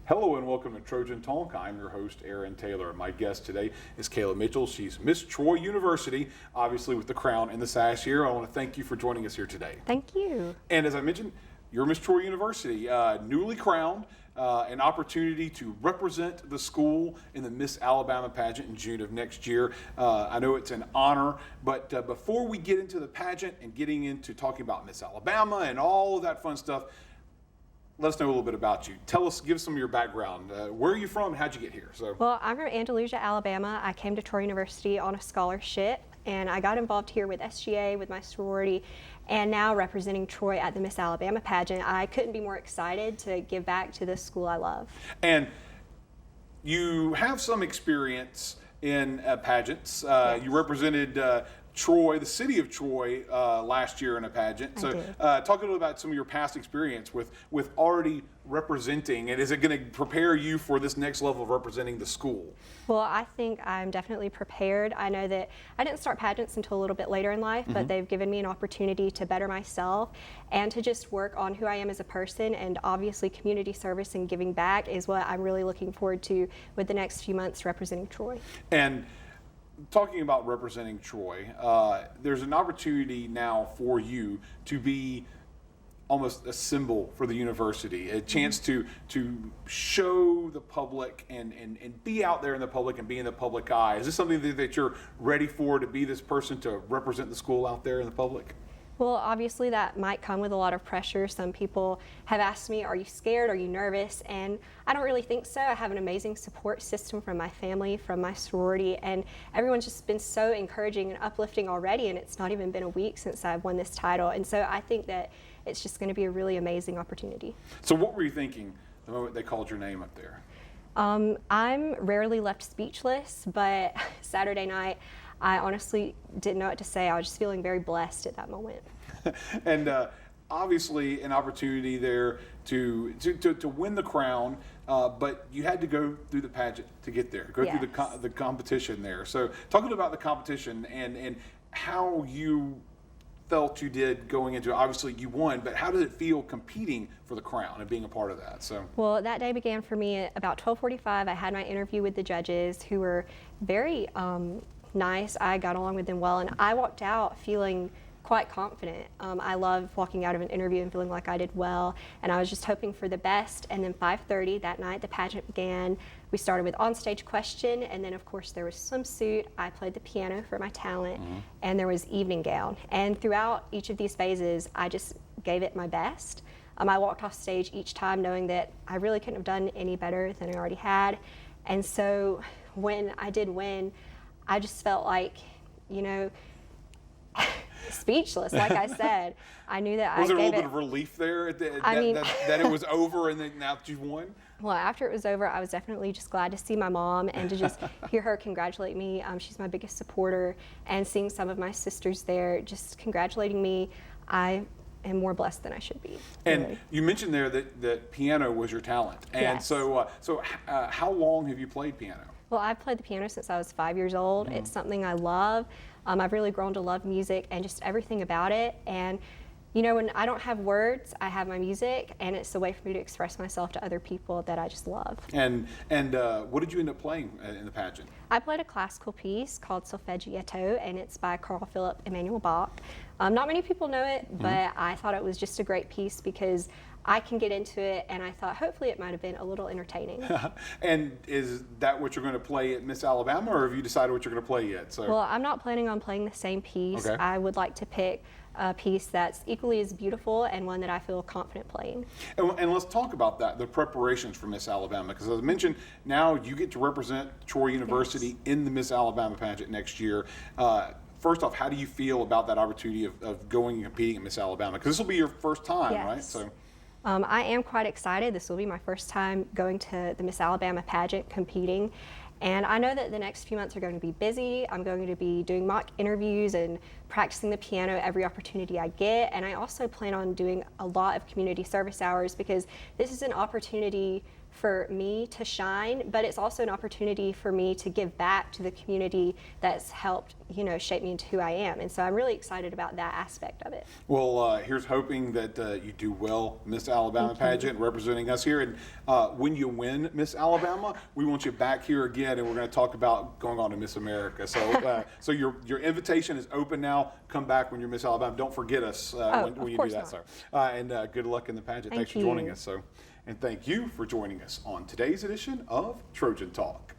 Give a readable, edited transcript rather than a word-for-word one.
Hello and welcome to Trojan Talk. I'm your host, Aaron Taylor. My guest today is Kayla Mitchell. She's Miss Troy University, obviously with the crown and the sash here. I want to thank you for joining us here today. Thank you. And as I mentioned, you're Miss Troy University, newly crowned, an opportunity to represent the school in the Miss Alabama pageant in June of next year. I know it's an honor, but before we get into the pageant and getting into talking about Miss Alabama and all of that fun stuff, let us know a little bit about you. Tell us, give us some of your background. Where are you from and how'd you get here? Well, I'm from Andalusia, Alabama. I came to Troy University on a scholarship, and I got involved here with SGA, with my sorority, and now representing Troy at the Miss Alabama pageant. I couldn't be more excited to give back to the school I love. And you have some experience in pageants. Yes. You represented Troy, the city of Troy, last year in a pageant. So talk a little about some of your past experience with already representing, and is it going to prepare you for this next level of representing the school? Well, I think I'm definitely prepared. I know that I didn't start pageants until a little bit later in life, but they've given me an opportunity to better myself and to just work on who I am as a person, and obviously community service and giving back is what I'm really looking forward to with the next few months representing Troy. And talking about representing Troy, there's an opportunity now for you to be almost a symbol for the university, a chance to show the public and be out there in the public and be in the public eye. Is this something that you're ready for, to be this person to represent the school out there in the public? Well, obviously that might come with a lot of pressure. Some people have asked me, are you scared? Are you nervous? And I don't really think so. I have an amazing support system from my family, from my sorority, and everyone's just been so encouraging and uplifting already, and it's not even been a week since I've won this title. And so I think that it's just going to be a really amazing opportunity. So what were you thinking the moment they called your name up there? I'm rarely left speechless, but Saturday night, I honestly didn't know what to say. I was just feeling very blessed at that moment. And obviously an opportunity there to win the crown, but you had to go through the pageant to get there, go through the competition there. So talk a little about the competition and how you felt you did going into it. Obviously you won, but how did it feel competing for the crown and being a part of that? Well, that day began for me at about 12:45. I had my interview with the judges, who were very nice. I got along with them well, and I walked out feeling quite confident. I love walking out of an interview and feeling like I did well, and I was just hoping for the best. And then 5:30 that night, the pageant began. We started with onstage question, and then of course there was swimsuit. I played the piano for my talent, and there was evening gown. And throughout each of these phases, I just gave it my best. I walked off stage each time knowing that I really couldn't have done any better than I already had. And so when I did win, I just felt like, speechless. Like I said, I knew that was I there a gave little it. bit of relief there that it was over and then now that you've won? Well, after it was over, I was definitely just glad to see my mom and to just hear her congratulate me. She's my biggest supporter, and seeing some of my sisters there just congratulating me, I am more blessed than I should be. And really. You mentioned there that piano was your talent, and Yes. so how long have you played piano? Well, I've played the piano since I was 5 years old. It's something I love. I've really grown to love music and just everything about it. And when I don't have words, I have my music, and it's a way for me to express myself to other people that I just love. And what did you end up playing in the pageant? I played a classical piece called Solfeggietto, and it's by Carl Philipp Emanuel Bach. Not many people know it, but I thought it was just a great piece because I can get into it, and I thought hopefully it might have been a little entertaining. And is that what you're going to play at Miss Alabama, or have you decided what you're going to play yet? Well, I'm not planning on playing the same piece. Okay. I would like to pick a piece that's equally as beautiful and one that I feel confident playing. And let's talk about that, the preparations for Miss Alabama, because as I mentioned, now you get to represent Troy University in the Miss Alabama pageant next year. First off, how do you feel about that opportunity of going and competing at Miss Alabama? Because this will be your first time, right? So. I am quite excited. This will be my first time going to the Miss Alabama pageant competing. And I know that the next few months are going to be busy. I'm going to be doing mock interviews and practicing the piano every opportunity I get. And I also plan on doing a lot of community service hours because this is an opportunity for me to shine, but it's also an opportunity for me to give back to the community that's helped, shape me into who I am. And so I'm really excited about that aspect of it. Well, here's hoping that you do well, Miss Alabama pageant, representing us here. And when you win Miss Alabama, we want you back here again, and we're going to talk about going on to Miss America. So, so your invitation is open now. Come back when you're Miss Alabama. Don't forget us when you do that, sir. And good luck in the pageant. Thanks for joining us. And thank you for joining us on today's edition of Trojan Talk.